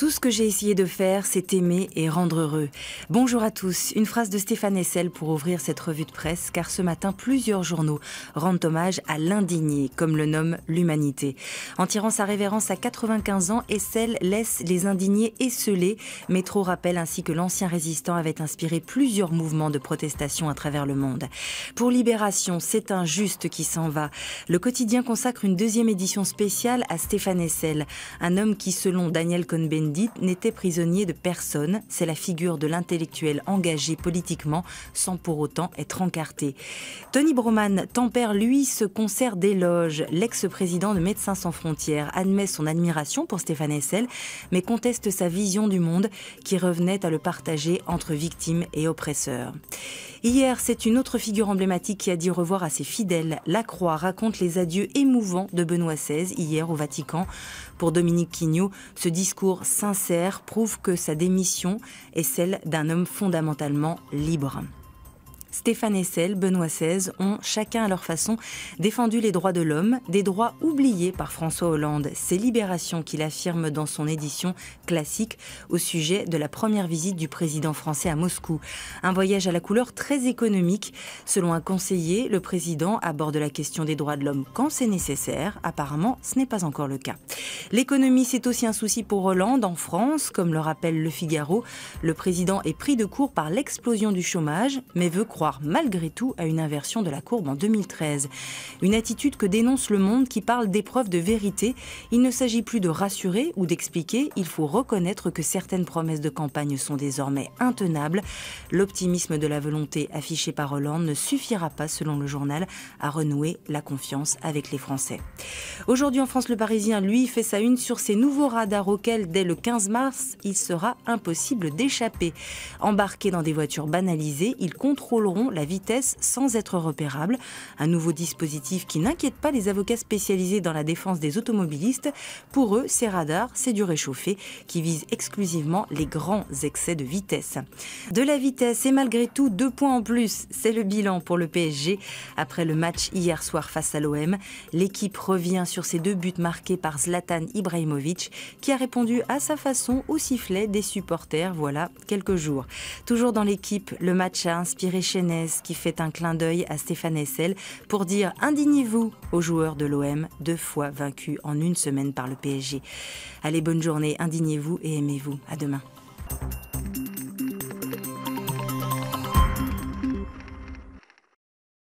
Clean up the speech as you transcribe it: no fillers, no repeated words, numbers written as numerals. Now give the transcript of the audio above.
Tout ce que j'ai essayé de faire, c'est aimer et rendre heureux. Bonjour à tous. Une phrase de Stéphane Hessel pour ouvrir cette revue de presse, car ce matin, plusieurs journaux rendent hommage à l'indigné, comme le nomme l'humanité. En tirant sa révérence à 95 ans, Hessel laisse les indignés esselés. Métro rappelle ainsi que l'ancien résistant avait inspiré plusieurs mouvements de protestation à travers le monde. Pour Libération, c'est un juste qui s'en va. Le quotidien consacre une deuxième édition spéciale à Stéphane Hessel, un homme qui, selon Daniel Cohn-Bendit, n'était prisonnier de personne. C'est la figure de l'intellectuel engagé politiquement sans pour autant être encarté. Tony Broman tempère, lui, ce concert d'éloges. L'ex-président de Médecins sans frontières admet son admiration pour Stéphane Hessel, mais conteste sa vision du monde qui revenait à le partager entre victimes et oppresseurs. Hier, c'est une autre figure emblématique qui a dit au revoir à ses fidèles. La Croix raconte les adieux émouvants de Benoît XVI hier au Vatican. Pour Dominique Quignot, ce discours sincère prouve que sa démission est celle d'un homme fondamentalement libre. Stéphane Hessel, Benoît XVI ont, chacun à leur façon, défendu les droits de l'homme, des droits oubliés par François Hollande. C'est Libération qu'il affirme dans son édition classique au sujet de la première visite du président français à Moscou. Un voyage à la couleur très économique. Selon un conseiller, le président aborde la question des droits de l'homme quand c'est nécessaire. Apparemment, ce n'est pas encore le cas. L'économie, c'est aussi un souci pour Hollande. En France, comme le rappelle Le Figaro, le président est pris de court par l'explosion du chômage, mais veut croire malgré tout à une inversion de la courbe en 2013. Une attitude que dénonce Le Monde qui parle d'épreuves de vérité. Il ne s'agit plus de rassurer ou d'expliquer, il faut reconnaître que certaines promesses de campagne sont désormais intenables. L'optimisme de la volonté affichée par Hollande ne suffira pas, selon le journal, à renouer la confiance avec les Français. Aujourd'hui en France, Le Parisien, lui, fait sa une sur ces nouveaux radars auxquels, dès le 15 mars, il sera impossible d'échapper. Embarqués dans des voitures banalisées, ils contrôleront la vitesse sans être repérables. Un nouveau dispositif qui n'inquiète pas les avocats spécialisés dans la défense des automobilistes. Pour eux, ces radars, c'est du réchauffé qui vise exclusivement les grands excès de vitesse. De la vitesse et malgré tout 2 points en plus, c'est le bilan pour le PSG. Après le match hier soir face à l'OM, l'équipe revient sur ses 2 buts marqués par Zlatan Ibrahimovic qui a répondu à sa façon au sifflet des supporters voilà quelques jours. Toujours dans l'équipe, le match a inspiré Chenez qui fait un clin d'œil à Stéphane Hessel pour dire « Indignez-vous » aux joueurs de l'OM, 2 fois vaincus en une semaine par le PSG. Allez, bonne journée, indignez-vous et aimez-vous. À demain.